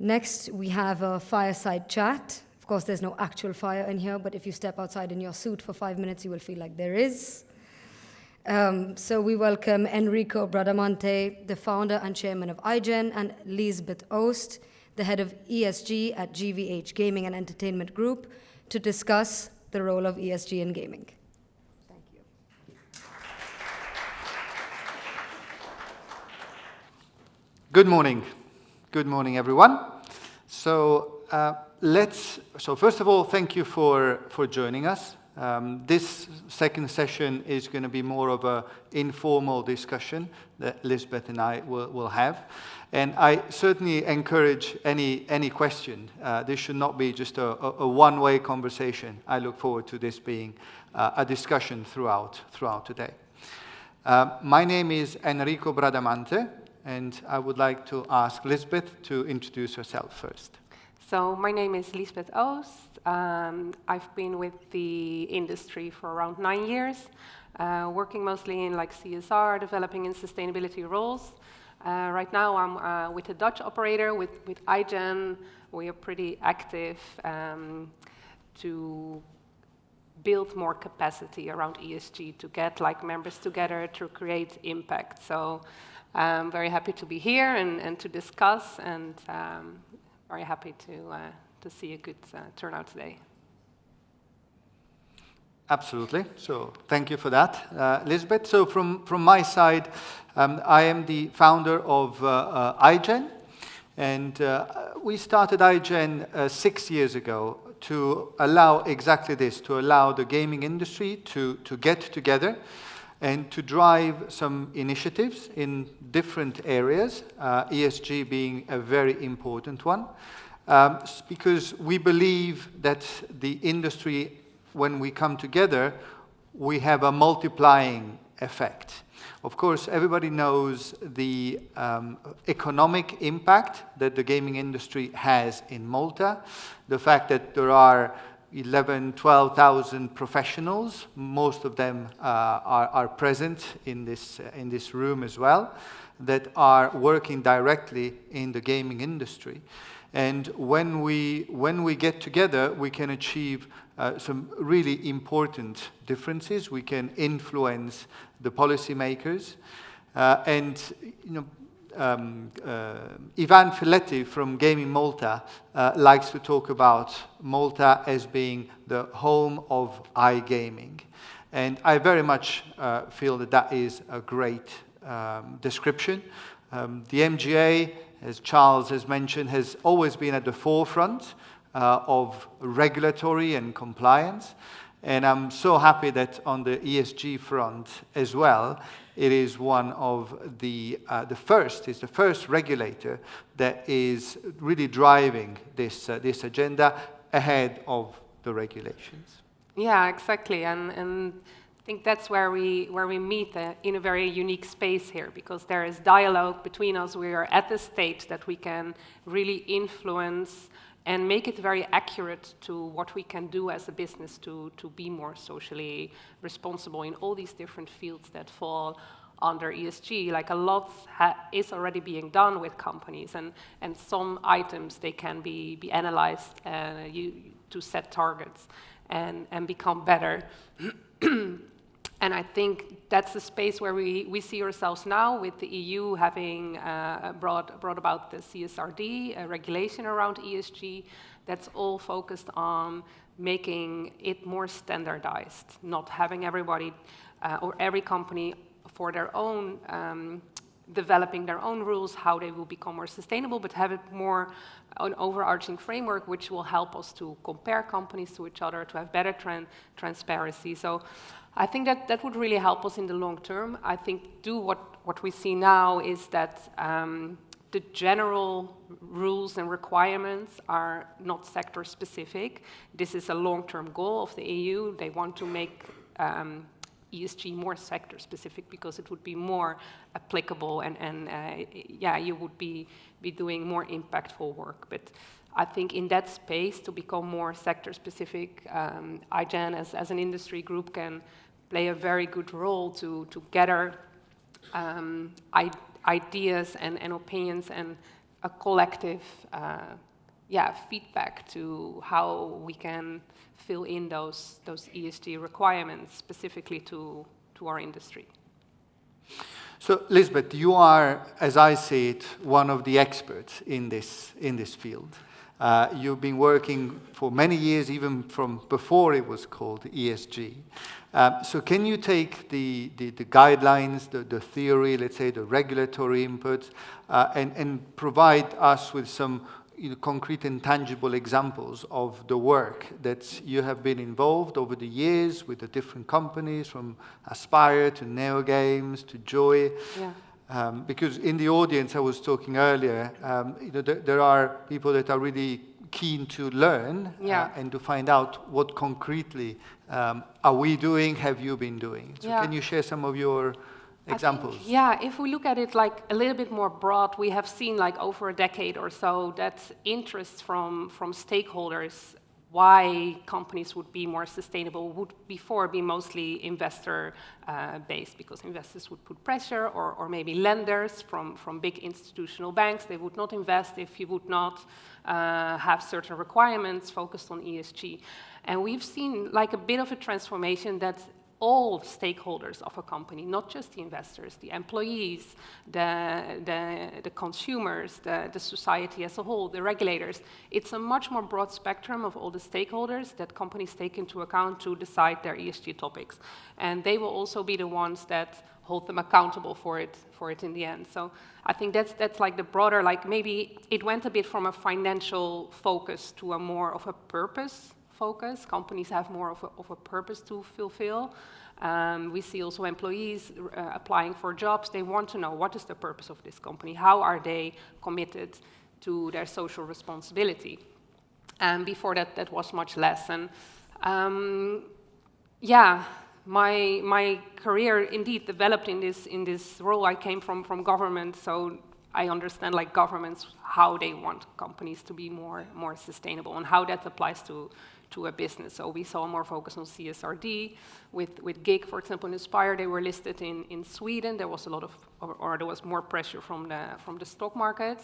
Next, we have a fireside chat. Of course, there's no actual fire in here, but if you step outside in your suit for 5 minutes, you will feel like there is. So we welcome Enrico Bradamante, the founder and chairman of iGEN, and Liesbeth Oost, the head of ESG at GVH Gaming and Entertainment Group, to discuss the role of ESG in gaming. Thank you. Good morning. Good morning, everyone. So first of all, thank you for joining us. This second session is going to be more of an informal discussion that Liesbeth and I will have. And I certainly encourage any question. This should not be just a one-way conversation. I look forward to this being a discussion throughout today. My name is Enrico Bradamante, and I would like to ask Liesbeth to introduce herself first. So my name is Liesbeth Oost. I've been with the industry for around 9 years, working mostly in CSR, developing in sustainability roles. Right now I'm with a Dutch operator, with iGEN. We are pretty active to build more capacity around ESG, to get members together to create impact. So I'm very happy to be here and to discuss, and very happy to see a good turnout today. Absolutely. So thank you for that, Liesbeth. So from my side, I am the founder of iGEN, and we started iGEN 6 years ago to allow exactly this, to allow the gaming industry to get together and to drive some initiatives in different areas, ESG being a very important one, because we believe that the industry, when we come together, we have a multiplying effect. Of course, everybody knows the economic impact that the gaming industry has in Malta, the fact that there are 11,000, 12,000 professionals. Most of them are present in this room as well, that are working directly in the gaming industry. And when we get together, we can achieve some really important differences. We can influence the policymakers, and Ivan Filetti from Gaming Malta likes to talk about Malta as being the home of iGaming. And I very much feel that is a great description. The MGA, as Charles has mentioned, has always been at the forefront of regulatory and compliance. And I'm so happy that on the ESG front as well, it is one of the first regulator that is really driving this agenda ahead of the regulations. Yeah, exactly, and I think that's where we meet in a very unique space here, because there is dialogue between us. We are at the stage that we can really influence and make it very accurate to what we can do as a business to be more socially responsible in all these different fields that fall under ESG. A lot is already being done with companies, and some items, they can be analyzed to set targets and become better. And I think that's the space where we see ourselves now, with the EU having brought about the CSRD, a regulation around ESG, that's all focused on making it more standardized, not having everybody or every company for their own, developing their own rules, how they will become more sustainable, but have it more an overarching framework which will help us to compare companies to each other, to have better transparency. So I think that would really help us in the long term. I think what we see now is that the general rules and requirements are not sector specific. This is a long-term goal of the EU. They want to make ESG more sector specific, because it would be more applicable, and you would be doing more impactful work. But I think in that space, to become more sector specific, iGEN as an industry group can play a very good role to gather ideas and opinions and a collective feedback to how we can fill in those ESG requirements specifically to our industry. So, Liesbeth, you are, as I see it, one of the experts in this field. You've been working for many years, even from before it was called ESG. So can you take the guidelines, the theory, let's say the regulatory inputs, and provide us with some concrete and tangible examples of the work that you have been involved over the years with the different companies, from Aspire to NeoGames to Joy? Yeah. Because in the audience, I was talking earlier, there are people that are really keen to learn and to find out what concretely are we doing, have you been doing. So can you share some of your examples? If we look at it like a little bit more broad, we have seen like over a decade or so that interest from stakeholders why companies would be more sustainable would before be mostly investor based, because investors would put pressure, or maybe lenders from big institutional banks. They would not invest if you would not have certain requirements focused on ESG. And we've seen like a bit of a transformation that all stakeholders of a company, not just the investors, the employees, the consumers, the society as a whole, the regulators. It's a much more broad spectrum of all the stakeholders that companies take into account to decide their ESG topics. And they will also be the ones that hold them accountable for it in the end. So I think that's like the broader, like maybe it went a bit from a financial focus to a more of a purpose focus. Companies have more of a purpose to fulfill. We see also employees applying for jobs. They want to know, what is the purpose of this company? How are they committed to their social responsibility? And before that was much less. And my career indeed developed in this role. I came from government, so I understand like governments, how they want companies to be more sustainable and how that applies to a business. So we saw more focus on CSRD with GIG, for example, and Aspire. They were listed in Sweden. There was a lot of, or there was more pressure from the stock market.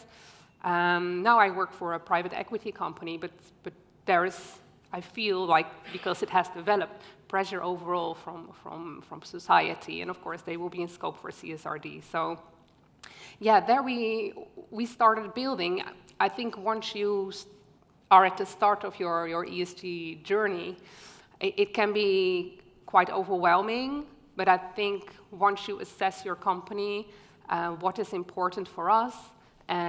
Now I work for a private equity company, but there is, I feel like, because it has developed, pressure overall from society, and of course they will be in scope for CSRD. So there we started building. I think once you are at the start of your ESG journey, it can be quite overwhelming, but I think once you assess your company, what is important for us,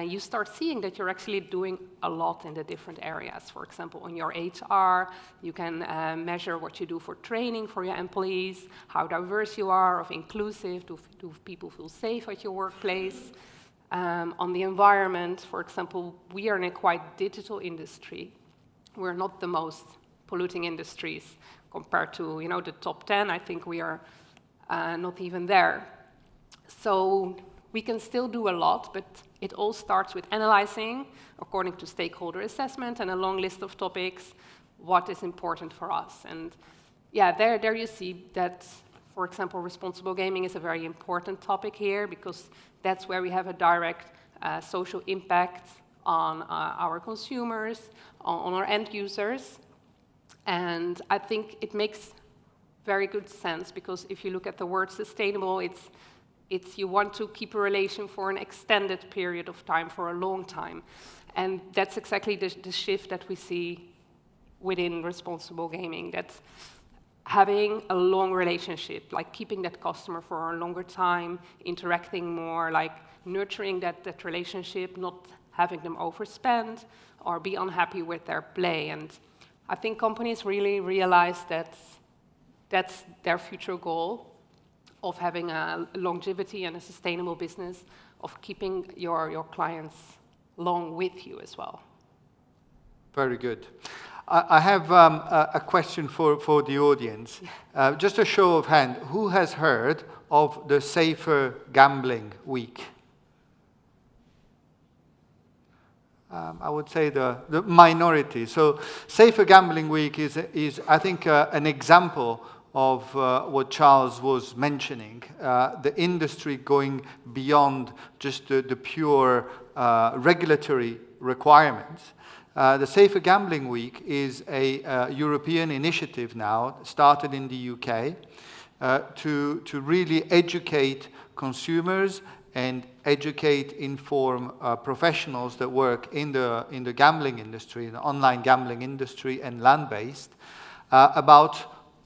you start seeing that you're actually doing a lot in the different areas. For example, on your HR, you can measure what you do for training for your employees, how diverse you are, of inclusive, do people feel safe at your workplace. On the environment, for example, we are in a quite digital industry. We're not the most polluting industries compared to the top 10. I think we are not even there. So we can still do a lot, but it all starts with analyzing, according to stakeholder assessment and a long list of topics, what is important for us. And there you see that, for example, responsible gaming is a very important topic here, because that's where we have a direct social impact on our consumers, on our end users. And I think it makes very good sense, because if you look at the word sustainable, it's you want to keep a relation for an extended period of time, for a long time. And that's exactly the shift that we see within responsible gaming. That's having a long relationship, like keeping that customer for a longer time, interacting more, like nurturing that relationship, not having them overspend or be unhappy with their play. And I think companies really realize that that's their future goal, of having a longevity and a sustainable business, of keeping your clients long with you as well. Very good. I have a question for the audience. Just a show of hand, who has heard of the Safer Gambling Week? I would say the minority. So Safer Gambling Week is I think, an example of what Charles was mentioning, the industry going beyond just the pure regulatory requirements. The Safer Gambling Week is a European initiative now, started in the UK, to really educate consumers and inform professionals that work in the gambling industry, the online gambling industry and land-based, about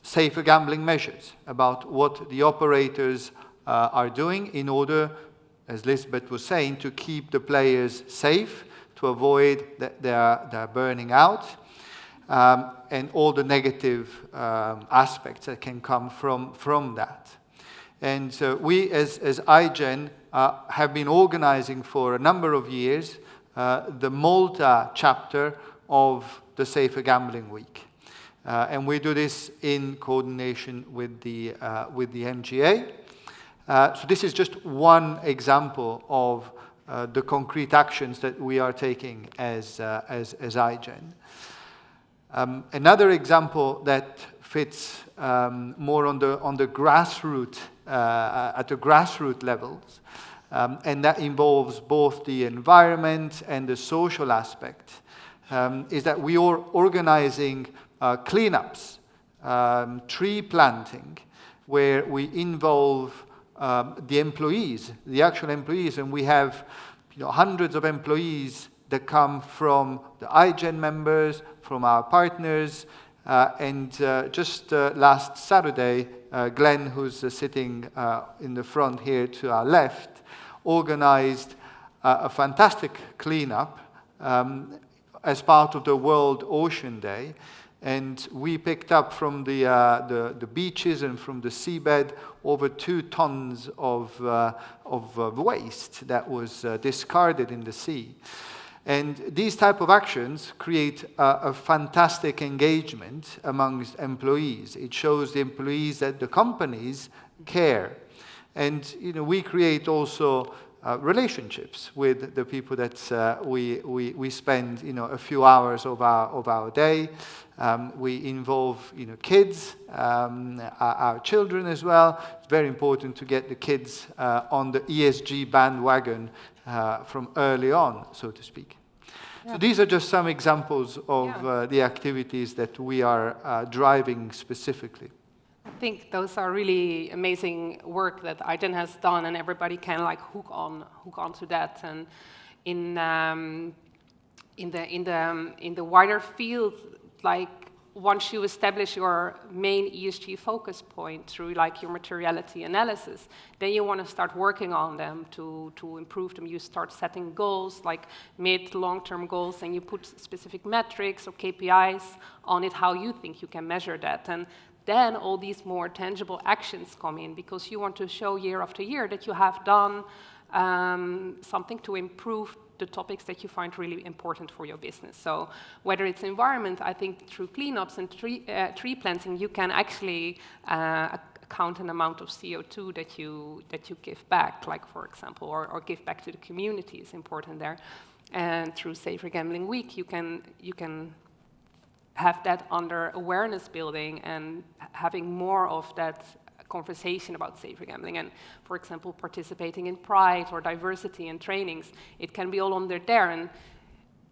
safer gambling measures, about what the operators are doing in order, as Liesbeth was saying, to keep the players safe, to avoid their burning out, and all the negative aspects that can come from that. And we, as iGEN, have been organizing for a number of years the Malta chapter of the Safer Gambling Week. And we do this in coordination with the MGA. So this is just one example of the concrete actions that we are taking as iGEN. Another example that fits more on the grassroots, at the grassroots levels, and that involves both the environment and the social aspect, is that we are organizing cleanups, tree planting, where we involve the employees, the actual employees, and we have hundreds of employees that come from the iGEN members, from our partners, and just last Saturday, Glenn, who's sitting in the front here to our left, organized a fantastic cleanup as part of the World Ocean Day. And we picked up from the beaches and from the seabed over 2 tons of waste that was discarded in the sea. And these type of actions create a fantastic engagement amongst employees. It shows the employees that the companies care. And we create also relationships with the people that we spend a few hours of our day. We involve kids, our children as well. It's very important to get the kids on the ESG bandwagon from early on, so to speak. Yeah. So these are just some examples of the activities that we are driving specifically. I think those are really amazing work that iGEN has done, and everybody can hook on to that. And in the wider field, once you establish your main ESG focus point through your materiality analysis, then you want to start working on them to improve them. You start setting goals, like mid, long-term goals, and you put specific metrics or KPIs on it, how you think you can measure that. And then all these more tangible actions come in, because you want to show year after year that you have done something to improve the topics that you find really important for your business. So whether it's environment, I think through cleanups and tree planting, you can actually count an amount of CO2 that you give back, for example, or give back to the community is important there. And through Safer Gambling Week, you can have that under awareness building and having more of that conversation about safer gambling. And for example, participating in Pride or diversity and trainings, it can be all under there, and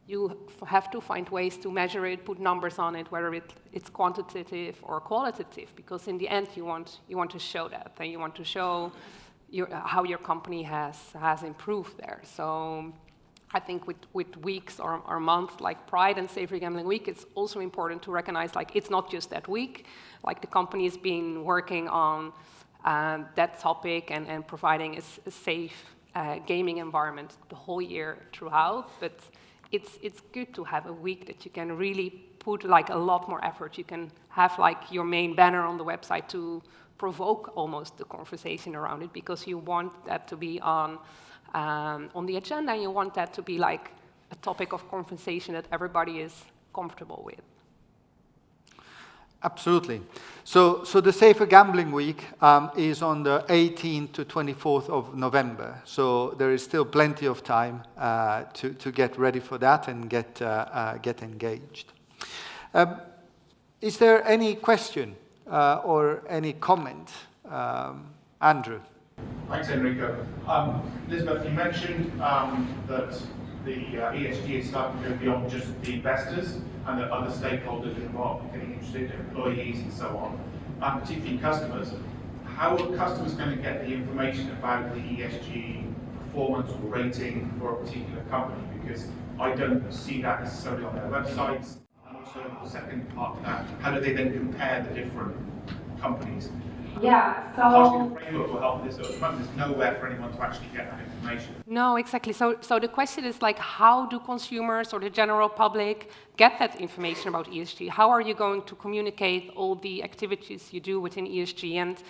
you have to find ways to measure it, put numbers on it, whether it's quantitative or qualitative, because in the end you want to show that, and you want to show how your company has improved there. So I think with weeks or months like Pride and Safer Gambling Week, it's also important to recognize it's not just that week. The company's been working on that topic and providing a safe gaming environment the whole year throughout. But it's good to have a week that you can really put a lot more effort. You can have your main banner on the website to provoke almost the conversation around it, because you want that to be on the agenda, and you want that to be a topic of conversation that everybody is comfortable with. Absolutely. So the Safer Gambling Week is on the 18th to 24th of November. So there is still plenty of time to get ready for that and get engaged. Is there any question or any comment? Andrew? Thanks, Enrico. Liesbeth, you mentioned that the ESG is starting to go beyond just the investors and that other stakeholders are involved, getting interested, employees and so on, and particularly customers. How are customers going to get the information about the ESG performance or rating for a particular company? Because I don't see that necessarily on their websites. And also the second part of that, how do they then compare the different companies? Yeah, so Partially the framework will help this, but at the moment there's nowhere for anyone to actually get that information. no, exactly. So the question is like, how do consumers or the general public get that information about ESG? How are you going to communicate all the activities you do within ESG? And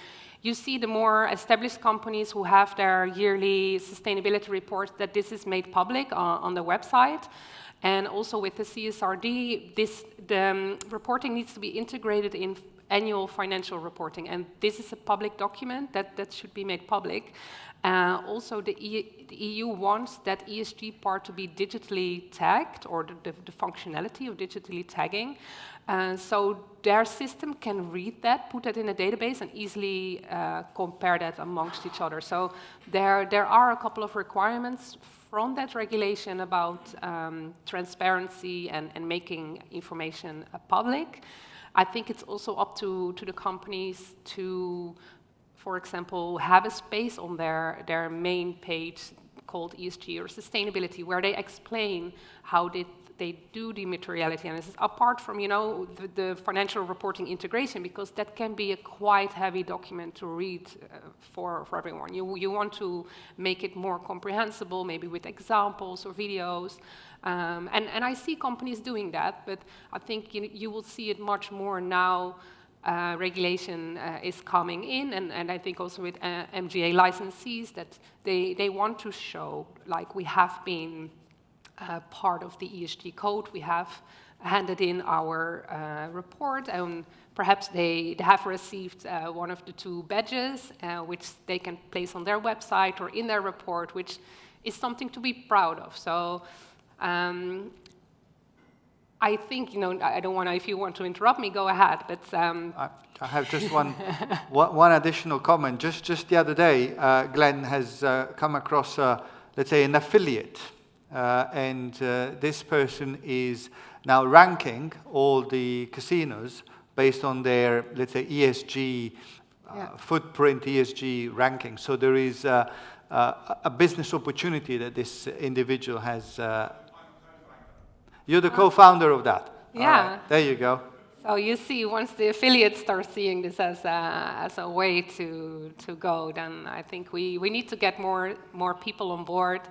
you see the more established companies who have their yearly sustainability reports that this is made public on the website. And also with the CSRD, the reporting needs to be integrated in annual financial reporting, and this is a public document that should be made public. Also, the EU wants that ESG part to be digitally tagged, or the functionality of digitally tagging, so their system can read that, put that in a database, and easily compare that amongst each other. So there are a couple of requirements from that regulation about transparency and making information public. I think it's also up to the companies to, for example, have a space on their main page called ESG or sustainability, where they explain how they do the materiality analysis, apart from, you know, the financial reporting integration, because that can be a quite heavy document to read for everyone. You want to make it more comprehensible, maybe with examples or videos. And I see companies doing that, but I think you will see it much more now. Regulation is coming in, and I think also with MGA licensees that they want to show, like, we have been part of the ESG code, we have handed in our report, and perhaps they have received one of the 2 badges, which they can place on their website or in their report, which is something to be proud of. So I think, you know, I don't want to, if you want to interrupt me, go ahead, but... I have just one additional comment. Just the other day, Glenn has come across, let's say, an affiliate, and this person is now ranking all the casinos based on their, let's say, ESG footprint, ESG ranking. So there is a business opportunity that this individual has. You're the co-founder of that. Yeah. Right, there you go. So you see, once the affiliates start seeing this as a way to go, then I think we need to get more people on board.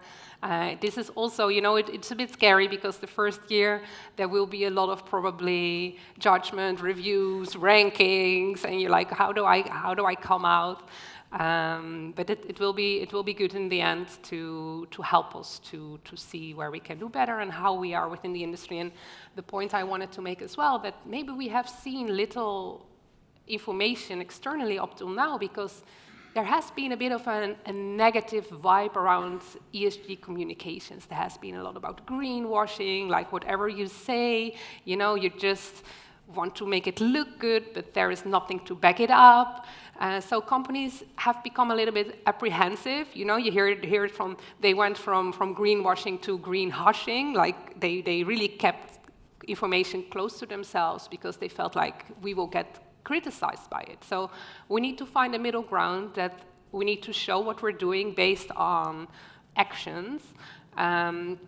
This is also, you know, it's a bit scary because the first year there will be a lot of probably judgment, reviews, rankings, and you're like, how do I come out? But it will be good in the end to help us to see where we can do better and how we are within the industry. And the point I wanted to make as well, that maybe we have seen little information externally up till now, because there has been a bit of a negative vibe around ESG communications. There has been a lot about greenwashing, like whatever you say, you know, you just want to make it look good, but there is nothing to back it up. So companies have become a little bit apprehensive. You know, you hear it from, they went from greenwashing to greenhushing, like they really kept information close to themselves because they felt like we will get criticized by it. So we need to find a middle ground, that we need to show what we're doing based on actions, and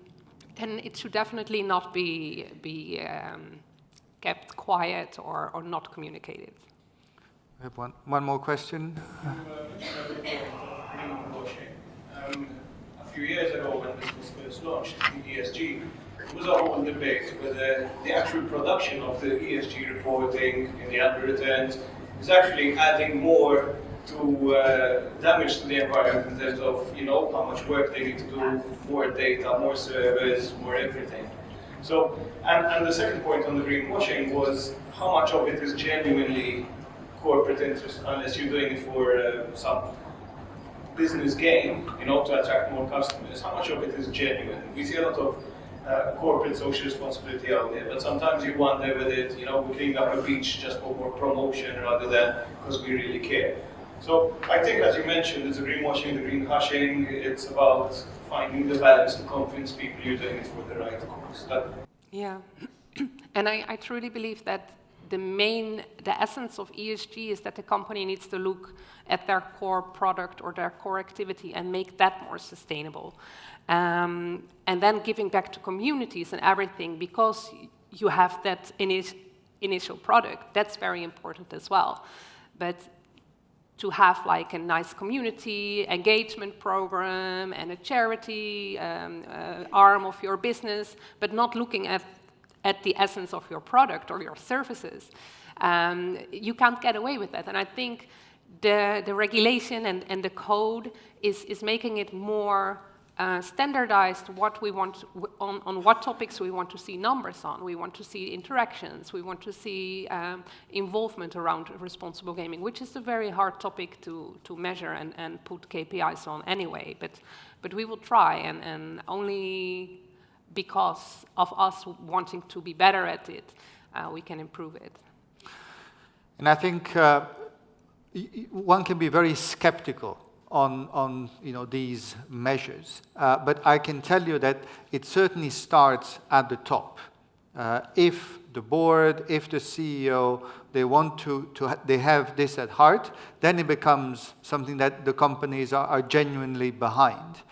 it should definitely not be kept quiet or not communicated. We have one more question. A few years ago, when this was first launched, the ESG, there was a whole debate whether the actual production of the ESG reporting in the annual returns is actually adding more to damage to the environment in terms of, you know, how much work they need to do, more data, more servers, more everything. So, and the second point on the greenwashing was how much of it is genuinely corporate interest, unless you're doing it for some business gain, you know, to attract more customers. How much of it is genuine? We see a lot of corporate social responsibility out there, but sometimes you wonder whether, you know, we clean up a beach just for more promotion rather than because we really care. So I think, as you mentioned, there's a greenwashing, the green hushing. It's about finding the balance to convince people you're doing it for the right cause. Yeah, and I truly believe that the essence of ESG is that the company needs to look at their core product or their core activity and make that more sustainable. And then giving back to communities and everything, because you have that initial product, that's very important as well. But to have like a nice community engagement program and a charity arm of your business, but not looking at the essence of your product or your services, you can't get away with that. And I think the regulation and the code is making it more standardized what we want on what topics we want to see numbers on. We want to see interactions. We want to see involvement around responsible gaming, which is a very hard topic to measure and put KPIs on anyway. But we will try, and only because of us wanting to be better at it, we can improve it. And I think one can be very skeptical on these measures, but I can tell you that it certainly starts at the top. If the board, if the CEO, they want they have this at heart, then it becomes something that the companies are genuinely behind.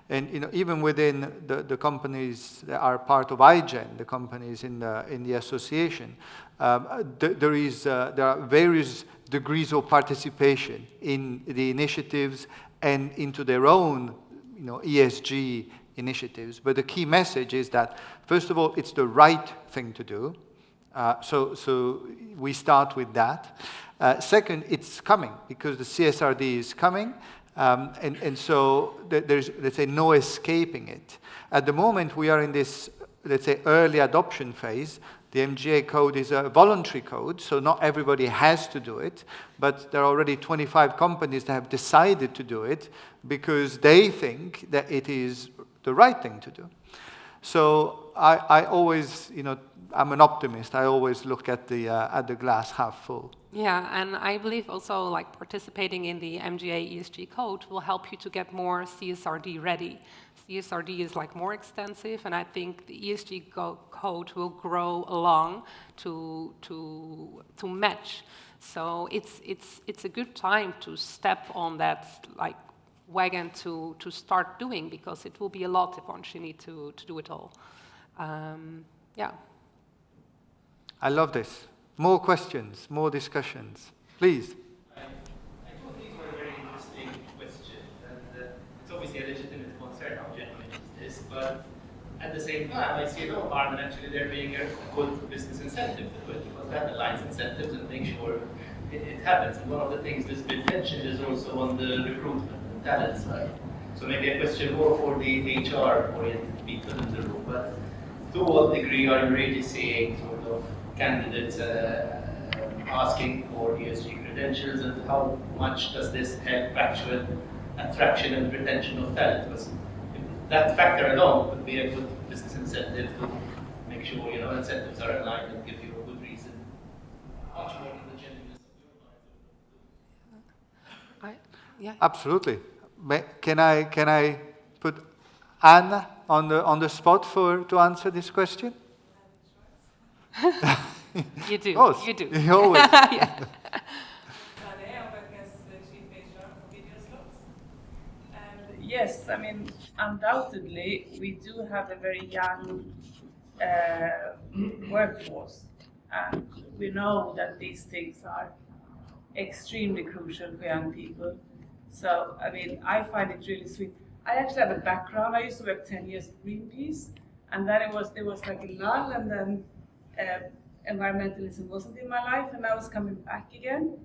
And even within the companies that are part of iGEN, the companies in the association, there are various degrees of participation in the initiatives and into their own ESG initiatives. But the key message is that, first of all, it's the right thing to do. So we start with that. Second, it's coming because the CSRD is coming. And so there's, let's say, no escaping it. At the moment, we are in this, let's say, early adoption phase. The MGA code is a voluntary code, so not everybody has to do it, but there are already 25 companies that have decided to do it because they think that it is the right thing to do. So I always, I'm an optimist. I always look at the glass half full. Yeah, and I believe also like participating in the MGA ESG code will help you to get more CSRD ready. CSRD is like more extensive, and I think the ESG code will grow along to match. So it's a good time to step on that like wagon to start doing, because it will be a lot once you need to do it all. Yeah. I love this. More questions, more discussions. Please. I thought these were a very interesting question, and it's obviously a legitimate concern how genuine is this, but at the same time, I see no harm in actually there being a good business incentive to it, because that aligns incentives and makes sure it happens. And one of the things Liesbeth mentioned is also on the recruitment and talent side. So maybe a question more for the HR-oriented people in the room, but to what degree are you really seeing sort of candidates asking for ESG credentials, and how much does this help actual attraction and retention of talent? Because that factor alone would be a good business incentive to make sure incentives are aligned and give you a good reason. Much more than the genuineness of your life. Yeah. Absolutely. Can I put Anna on the spot to answer this question? You do. Oh, you do. You always. Yeah. Yes, I mean, undoubtedly, we do have a very young workforce, and we know that these things are extremely crucial for young people. So, I mean, I find it really sweet. I actually have a background. I used to work 10 years at Greenpeace, and then there was like a lull, and then environmentalism wasn't in my life, and I was coming back again.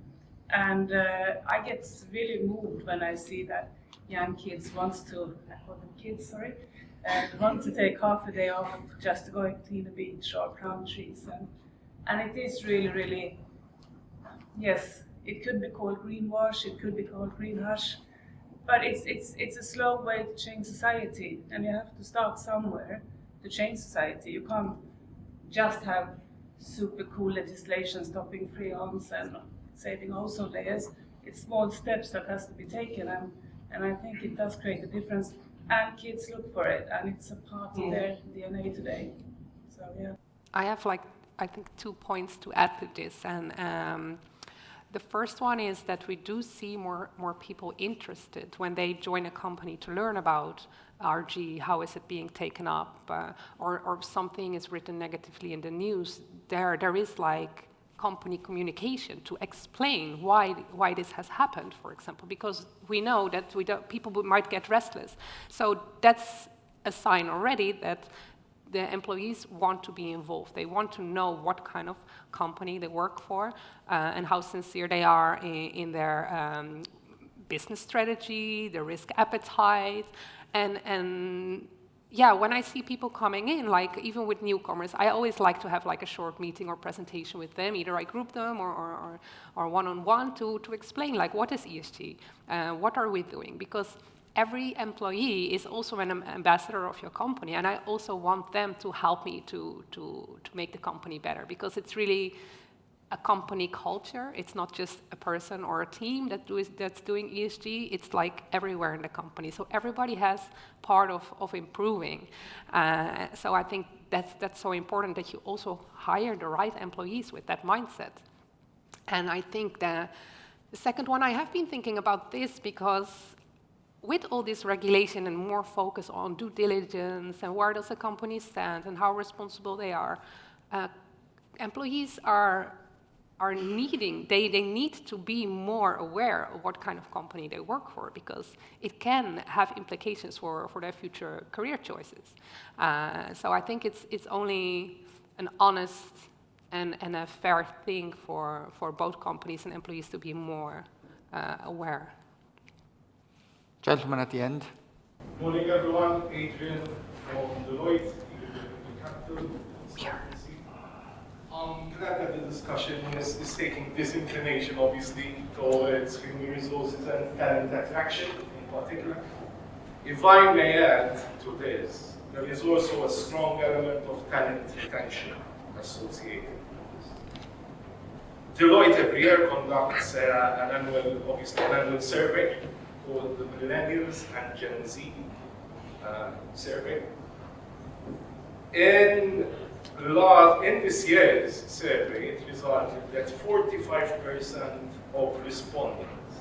And I get really moved when I see that young kids want to take half a day off just to go and clean a beach or plant trees, and it is really, really, yes, it could be called greenwash, it could be called green hush, but it's a slow way to change society, and you have to start somewhere to change society. You can't just have super cool legislation stopping freons and saving ozone layers. it's small steps that has to be taken, and I think it does create a difference. And kids look for it, and it's a part of their DNA today. So yeah. I have I think 2 points to add to this, and the first one is that we do see more people interested when they join a company to learn about RG, how is it being taken up, or something is written negatively in the news. There is like company communication to explain why this has happened, for example, because we know that people might get restless. So that's a sign already that the employees want to be involved. They want to know what kind of company they work for and how sincere they are in their business strategy, their risk appetite, and yeah, when I see people coming in, like even with newcomers, I always like to have like a short meeting or presentation with them. Either I group them or one-on-one to explain like what is ESG, what are we doing, because every employee is also an ambassador of your company, and I also want them to help me to make the company better, because it's really a company culture. It's not just a person or a team that's doing ESG. It's like everywhere in the company. So everybody has part of improving. So I think that's so important that you also hire the right employees with that mindset. And I think the second one, I have been thinking about this because with all this regulation and more focus on due diligence and where does a company stand and how responsible they are, employees are needing, they need to be more aware of what kind of company they work for, because it can have implications for their future career choices. So I think it's only an honest and a fair thing for both companies and employees to be more aware. Gentleman at the end. Morning, everyone. Adrian from Deloitte, Capital. I'm glad that the discussion is taking this inclination, obviously, towards human resources and talent attraction in particular. If I may add to this, there is also a strong element of talent retention associated with this. Deloitte every year conducts an annual survey called the Millennials and Gen Z survey. In this year's survey, it resulted that 45% of respondents,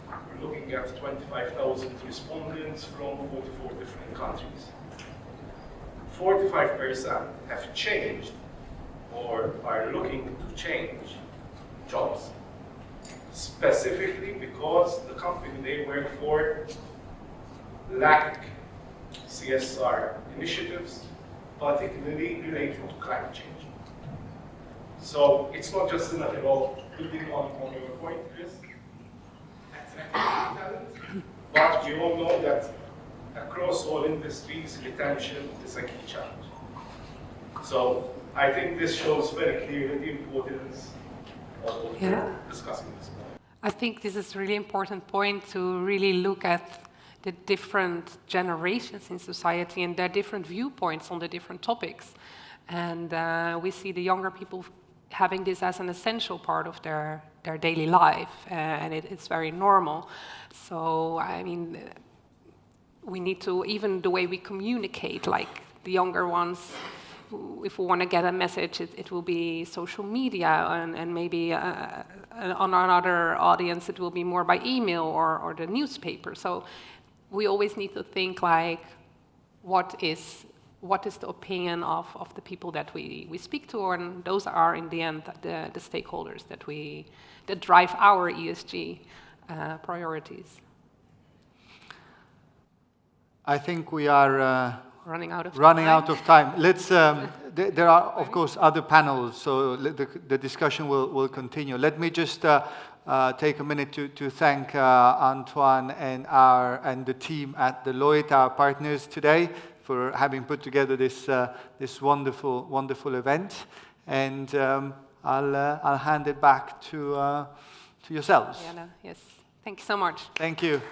we're looking at 25,000 respondents from 44 different countries, 45% have changed or are looking to change jobs, specifically because the company they work for lack CSR initiatives, particularly related to climate change. So it's not just a matter of building on your point, Chris, attracting talent, but we all know that across all industries, retention is a key challenge. So I think this shows very clearly the importance of what we're discussing this morning. I think this is a really important point to really look at the different generations in society and their different viewpoints on the different topics. And we see the younger people having this as an essential part of their daily life, and it's very normal. So, I mean, we need to, even the way we communicate, like the younger ones, if we want to get a message, it will be social media, and maybe on another audience, it will be more by email or the newspaper. So we always need to think like, what is the opinion of the people that we speak to, and those are in the end the stakeholders that drive our ESG priorities. I think we are running out of time. Let's. There are of course other panels, so the discussion will continue. Let me just take a minute to thank Antoine and the team at Deloitte, our partners today, for having put together this wonderful event. And I'll hand it back to yourselves. Yes, thank you so much. Thank you.